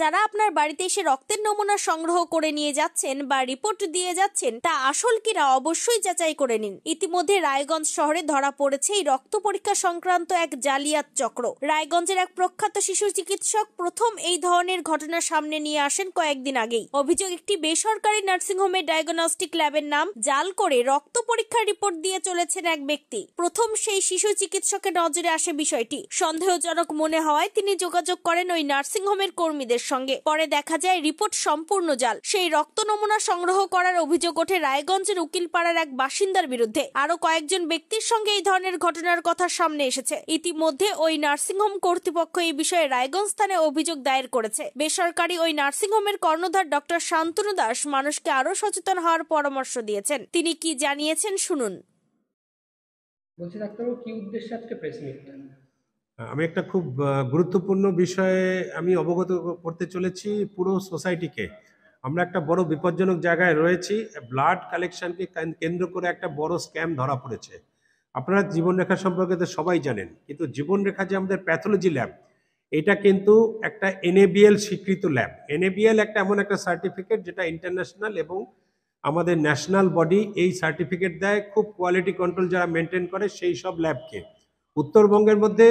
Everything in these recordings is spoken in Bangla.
যারা আপনার বাড়িতে এসে রক্তের নমুনা সংগ্রহ করে নিয়ে যাচ্ছেন বা রিপোর্ট দিয়ে যাচ্ছেন তা আসল কিনা অবশ্যই যাচাই করে নিন। ইতিমধ্যে রায়গঞ্জ শহরে ধরা পড়েছে এই রক্ত পরীক্ষা সংক্রান্ত এক জালিয়াত চক্র। রায়গঞ্জের এক প্রখ্যাত শিশু চিকিৎসক প্রথম এই ধরনের ঘটনা সামনে নিয়ে আসেন কয়েকদিন আগেই। অভিযোগ, একটি বেসরকারি নার্সিংহোমের ডায়াগনস্টিক ল্যাবের নাম জাল করে রক্ত পরীক্ষার রিপোর্ট দিয়ে চলেছেন এক ব্যক্তি। প্রথম সেই শিশু চিকিৎসকের নজরে আসে বিষয়টি। সন্দেহজনক মনে হওয়ায় তিনি যোগাযোগ করেন ওই নার্সিংহোমের কর্মীদের সঙ্গে। পরে দেখা যায় রিপোর্ট সম্পূর্ণ জাল। সেই রক্ত নমুনা সংগ্রহ করার অভিযোগ ওঠে রায়গঞ্জের উকিলপাড়ার এক বাসিন্দার বিরুদ্ধে। আরো কয়েকজন ব্যক্তির সঙ্গে এই ধরনের ঘটনার কথা সামনে এসেছে। ইতিমধ্যে ওই নার্সিংহোম কর্তৃপক্ষ এই বিষয়ে রায়গঞ্জ থানায় অভিযোগ দায়ের করেছে। বেসরকারি ওই নার্সিংহোমের কর্ণধার ডক্টর শান্তনু দাস মানুষকে আরো সচেতন হওয়ার পরামর্শ দিয়েছেন। তিনি কি জানিয়েছেন শুনুন। বলছি ডাক্তারবাবু, কি উদ্দেশ্যে আজকে প্রেস মিটটা? আমি একটা খুব গুরুত্বপূর্ণ বিষয়ে আমি অবগত করতে চলেছি পুরো সোসাইটিকে। আমরা একটা বড় বিপজ্জনক জায়গায় রয়েছি। ব্লাড কালেকশনকে কেন্দ্র করে একটা বড় স্ক্যাম ধরা পড়েছে। আপনারা জীবনরেখা সম্পর্কে তো সবাই জানেন, কিন্তু জীবনরেখা যে আমাদের প্যাথোলজি ল্যাব, এটা কিন্তু একটা NABL স্বীকৃত ল্যাব। NABL একটা এমন একটা সার্টিফিকেট যেটা ইন্টারন্যাশনাল এবং আমাদের ন্যাশনাল বডি এই সার্টিফিকেট দেয় খুব কোয়ালিটি কন্ট্রোল যারা মেনটেন করে সেই সব ল্যাবকে। উত্তরবঙ্গের মধ্যে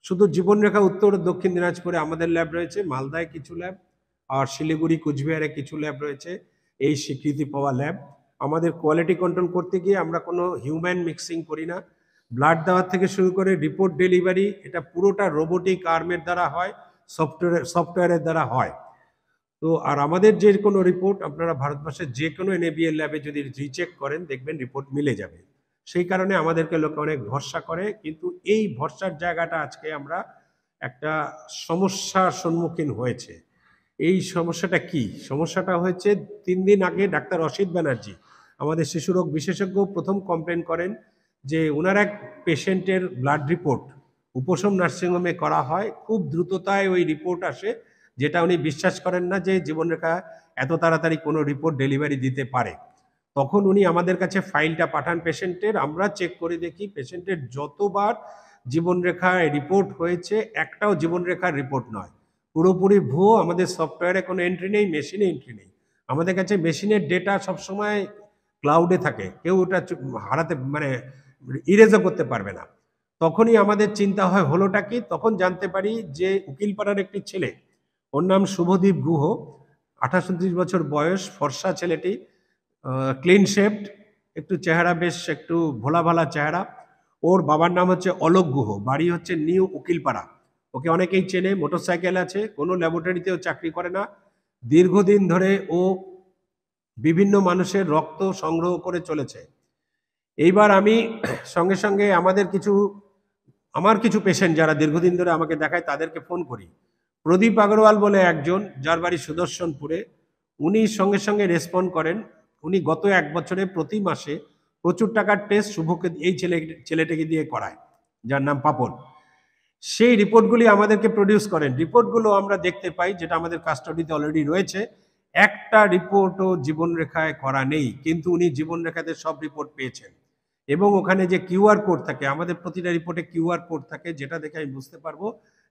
শুধু জীবনরেখা উত্তর ও দক্ষিণ দিনাজপুরে আমাদের ল্যাব রয়েছে, মালদায় কিছু ল্যাব, আর শিলিগুড়ি কুচবিহারে কিছু ল্যাব রয়েছে এই স্বীকৃতি পাওয়া ল্যাব। আমাদের কোয়ালিটি কন্ট্রোল করতে গিয়ে আমরা কোনো হিউম্যান মিক্সিং করি না। ব্লাড দেওয়ার থেকে শুরু করে রিপোর্ট ডেলিভারি এটা পুরোটা রোবোটিক আর্মের দ্বারা হয়, সফটওয়্যারের দ্বারা হয়। তো আর আমাদের যে কোনো রিপোর্ট আপনারা ভারতবর্ষের যে কোনো NABL ল্যাবে যদি রিচেক করেন দেখবেন রিপোর্ট মিলে যাবে। সেই কারণে আমাদেরকে লোকে অনেক ভরসা করে, কিন্তু এই ভরসার জায়গাটা আজকে আমরা একটা সমস্যার সম্মুখীন হয়েছে। এই সমস্যাটা কি? সমস্যাটা হয়েছে 3 দিন আগে ডাক্তার অসিত ব্যানার্জি আমাদের শিশুরোগ বিশেষজ্ঞ প্রথম কমপ্লেন করেন যে ওনার এক পেশেন্টের ব্লাড রিপোর্ট উপশম নার্সিংহোমে করা হয়, খুব দ্রুততায় ওই রিপোর্ট আসে, যেটা উনি বিশ্বাস করেন না যে জীবনরেখা এত তাড়াতাড়ি কোনো রিপোর্ট ডেলিভারি দিতে পারে। তখন উনি আমাদের কাছে ফাইলটা পাঠান পেশেন্টের, আমরা চেক করে দেখি পেশেন্টের যতবার জীবনরেখায় রিপোর্ট হয়েছে একটাও জীবনরেখার রিপোর্ট নয়, পুরোপুরি ভুয়ো। আমাদের সফটওয়্যারে কোনো এন্ট্রি নেই, মেশিনে এন্ট্রি নেই। আমাদের কাছে মেশিনের ডেটা সবসময় ক্লাউডে থাকে, কেউ ওটা হারাতে মানে ইরেজও করতে পারবে না। তখনই আমাদের চিন্তা হয় হলোটা কি, তখন জানতে পারি যে উকিলপাড়ার একটি ছেলে, ওর নাম শুভদীপ গুহ, 28-29 বছর বয়স, ফর্সা ছেলেটি, ক্লিন শেভড, একটু চেহারা বেশ একটু ভোলা ভালা চেহারা। ওর বাবার নাম হচ্ছে অলোক গুহ, বাড়ি হচ্ছে নিউ উকিলপাড়া। ওকে অনেকেই চেনে, মোটরসাইকেল আছে, কোনো ল্যাবরেটরিতেও চাকরি করে না। দীর্ঘদিন ধরে ও বিভিন্ন মানুষের রক্ত সংগ্রহ করে চলেছে। এইবার আমি সঙ্গে সঙ্গে আমার কিছু পেশেন্ট যারা দীর্ঘদিন ধরে আমাকে দেখায় তাদেরকে ফোন করি। প্রদীপ আগরওয়াল বলে একজন, যার বাড়ি সুদর্শনপুরে, উনি সঙ্গে সঙ্গে রেসপন্ড করেন। উনি গত 1 বছরে প্রতি মাসে প্রচুর টাকার টেস্ট শুভকে এই ছেলেটাকে দিয়ে করায়, যার নাম পাপন। সেই রিপোর্টগুলি আমাদেরকে প্রডিউস করেন। রিপোর্টগুলো আমরা দেখতে পাই, যেটা আমাদের কাস্টডিতে অলরেডি রয়েছে। একটা রিপোর্টও জীবনরেখায় করা নেই, কিন্তু উনি জীবনরেখাতে সব রিপোর্ট পেয়েছেন। এবং ওখানে যে QR কোড থাকে, আমাদের প্রতিটা রিপোর্টে QR কোড থাকে, যেটা দেখে আমি বুঝতে পারবো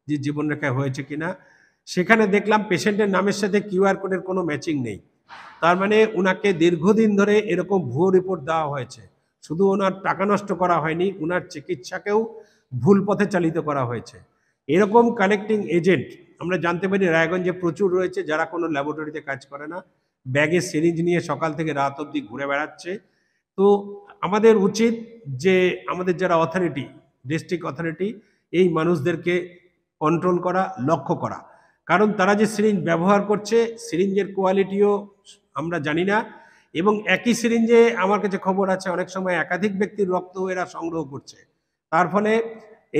যে জীবনরেখায় হয়েছে কিনা। সেখানে দেখলাম পেশেন্টের নামের সাথে QR কোডের কোনো ম্যাচিং নেই। তার মানে ওনাকে দীর্ঘদিন ধরে এরকম ভুয়ো রিপোর্ট দেওয়া হয়েছে। শুধু ওনার টাকা নষ্ট করা হয়নি, ওনার চিকিৎসাকেও ভুল পথে চালিত করা হয়েছে। এরকম কানেক্টিং এজেন্ট আমরা জানতে পারি রায়গঞ্জে প্রচুর রয়েছে, যারা কোনো ল্যাবরেটরিতে কাজ করে না, ব্যাগে সিরিঞ্জ নিয়ে সকাল থেকে রাত অবধি ঘুরে বেড়াচ্ছে। তো আমাদের উচিত যে আমাদের যারা অথরিটি, ডিস্ট্রিক্ট অথরিটি, এই মানুষদেরকে কন্ট্রোল করা, লক্ষ্য করা। কারণ তারা যে সিরিঞ্জ ব্যবহার করছে, সিরিঞ্জের কোয়ালিটিও আমরা জানি না। এবং একই সিরিঞ্জে আমার কাছে খবর আছে অনেক সময় একাধিক ব্যক্তির রক্ত এরা সংগ্রহ করছে। তার ফলে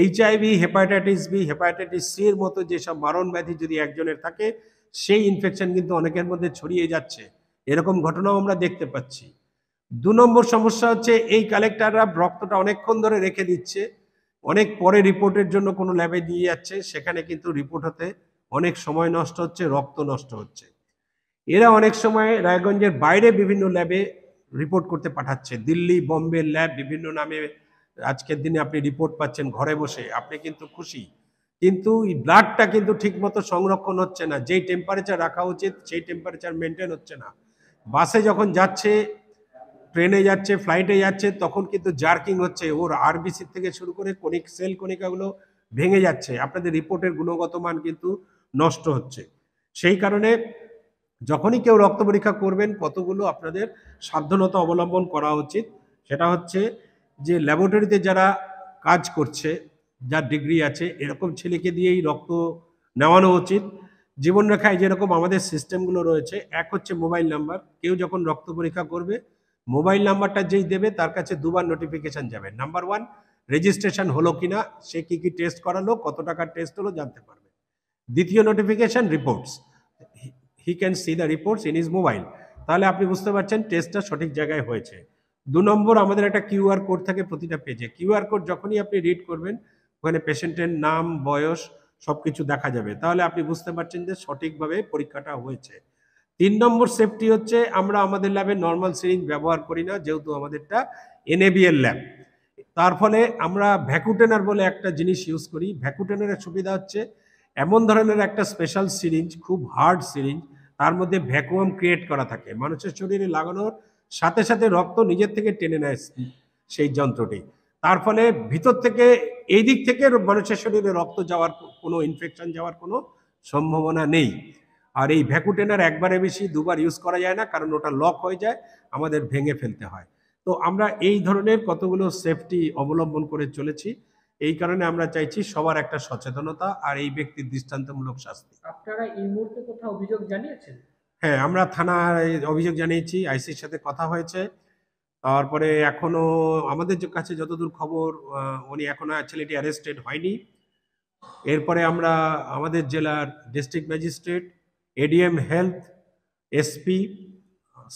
HIV, hepatitis B, hepatitis C এর মতো যেসব মারণ ব্যাধি যদি একজনের থাকে, সেই ইনফেকশন কিন্তু অনেকের মধ্যে ছড়িয়ে যাচ্ছে। এরকম ঘটনাও আমরা দেখতে পাচ্ছি। 2 নম্বর সমস্যা হচ্ছে এই কালেক্টররা রক্তটা অনেকক্ষণ ধরে রেখে দিচ্ছে, অনেক পরে রিপোর্টের জন্য কোনো ল্যাবে দিয়ে যাচ্ছে, সেখানে কিন্তু রিপোর্ট হতে অনেক সময় নষ্ট হচ্ছে, রক্ত নষ্ট হচ্ছে। এরা অনেক সময় রায়গঞ্জের বাইরে বিভিন্ন ল্যাবে রিপোর্ট করতে পাঠাচ্ছে, দিল্লি, বোম্বে ল্যাব বিভিন্ন নামে। আজকের দিনে আপনি রিপোর্ট পাচ্ছেন ঘরে বসে, আপনি কিন্তু খুশি কিন্তু এই ব্লাডটা কিন্তু ঠিকমতো সংরক্ষণ হচ্ছে না, যেই টেম্পারেচার রাখা উচিত সেই টেম্পারেচার মেনটেন হচ্ছে না। বাসে যখন যাচ্ছে, ট্রেনে যাচ্ছে, ফ্লাইটে যাচ্ছে, তখন কিন্তু জার্কিং হচ্ছে, ওর আরবিসি থেকে শুরু করে সেল কণিকাগুলো ভেঙে যাচ্ছে, আপনাদের রিপোর্টের গুণগত মান কিন্তু নষ্ট হচ্ছে। সেই কারণে যখনই কেউ রক্ত পরীক্ষা করবেন কতগুলো আপনাদের সাবধানতা অবলম্বন করা উচিত। সেটা হচ্ছে যে ল্যাবরেটরিতে যারা কাজ করছে, যার ডিগ্রি আছে, এরকম ছেলেকে দিয়েই রক্ত নেওয়ানো উচিত। জীবনরেখায় যেরকম আমাদের সিস্টেমগুলো রয়েছে, এক হচ্ছে মোবাইল নাম্বার, কেউ যখন রক্ত পরীক্ষা করবে মোবাইল নাম্বারটা যেই দেবে তার কাছে দুবার নোটিফিকেশন যাবে। নাম্বার 1, রেজিস্ট্রেশন হলো কিনা, সে কি কি টেস্ট করালো, কত টাকার টেস্ট হলো জানতে পারবে। দ্বিতীয় notification reports, he can see the reports in his mobile, তাহলে আপনি বুঝতে পারছেন টেস্টটা সঠিক জায়গায় হয়েছে। 2 নম্বর, আমাদের একটা কিউআর কোড থাকে প্রতিটা পেজে। কিউআর কোড যখনই আপনি রিড করবেন ওখানে পেশেন্টের নাম, বয়স সবকিছু দেখা যাবে, তাহলে আপনি বুঝতে পারছেন যে সঠিকভাবে পরীক্ষাটা হয়েছে। 3 নম্বর সেফটি হচ্ছে আমরা আমাদের ল্যাবে নর্মাল সিরিঞ্জ ব্যবহার করি না, যেহেতু আমাদেরটা NABL ল্যাব। তার ফলে আমরা ভ্যাকুটেনার বলে একটা জিনিস ইউজ করি। ভ্যাকুটেনারের সুবিধা হচ্ছে এমন ধরনের একটা স্পেশাল সিরিঞ্জ, খুব হার্ড সিরিঞ্জ, তার মধ্যে ভ্যাকুয়াম ক্রিয়েট করা থাকে, মানুষের শরীরে লাগানোর সাথে সাথে রক্ত নিজের থেকে টেনে নেয় সেই যন্ত্রটি। তার ফলে ভিতর থেকে এই দিক থেকে মানুষের শরীরে রক্ত যাওয়ার, কোনো ইনফেকশন যাওয়ার কোনো সম্ভাবনা নেই। আর এই ভ্যাকুটেনার একবারে বেশি 2 বার ইউজ করা যায় না, কারণ ওটা লক হয়ে যায়, আমাদের ভেঙে ফেলতে হয়। তো আমরা এই ধরনের কতগুলো সেফটি অবলম্বন করে চলেছি। এই কারণে আমরা চাইছি সবার একটা সচেতনতা আর এই ব্যক্তির দৃষ্টান্তমূলক শাস্তি। আপনারা এই মুহূর্তে কোথাও অভিযোগ জানিয়েছেন? হ্যাঁ, আমরা থানায় অভিযোগ জানিয়েছি, আইসির সাথে কথা হয়েছে। তারপরে এখনো আমাদের কাছে যতদূর খবর, উনি এখনো ছেলেটি অ্যারেস্টেড হয়নি। এরপরে আমরা আমাদের জেলার district magistrate, ADM health, SP,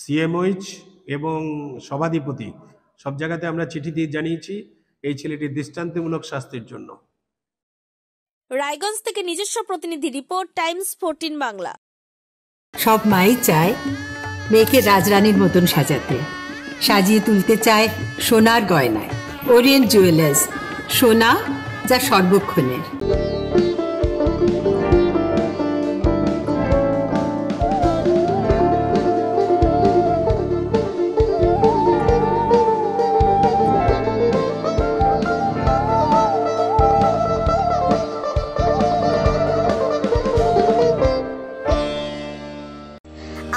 CMOH এবং সভাধিপতি সব জায়গাতে আমরা চিঠি দিয়ে জানিয়েছি এই ছেলেটির দৃষ্টান্তমূলক শাস্তির জন্য। রায়গঞ্জ থেকে নিজস্ব প্রতিনিধি রিপোর্ট, টাইমস 14 বাংলা। সব মাই চায় মেয়েকে রাজরানীর মতন সাজাতে, সাজিয়ে তুলতে চায় সোনার গয়নায়। ওরিয়েন্ট জুয়েলার্স, সোনা যা সর্বক্ষণের।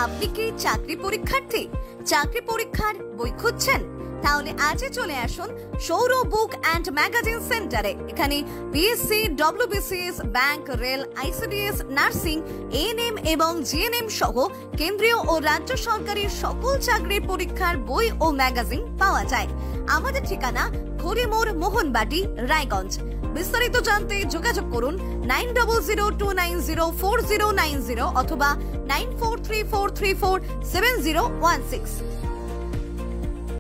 আপনি কি চাকরি পরীক্ষার্থী? চাকরি পরীক্ষার বই খুঁজছেন? তাহলে আজই চলে আসুন সৌরভ বুক অ্যান্ড ম্যাগাজিন সেন্টারে। এখানে BSc, WBCS, bank, rail, ICDS, nursing, ANM এবং GNM সহ কেন্দ্রীয় ও রাজ্য সরকারের সকল চাকরির পরীক্ষার বই ও ম্যাগাজিন পাওয়া যায়। আমাদের ঠিকানা খড়িমোড়, মোহনবাটি, রায়গঞ্জ। বিস্তারিত জানতে যোগাযোগ করুন 9002904090 অথবা 9434347016।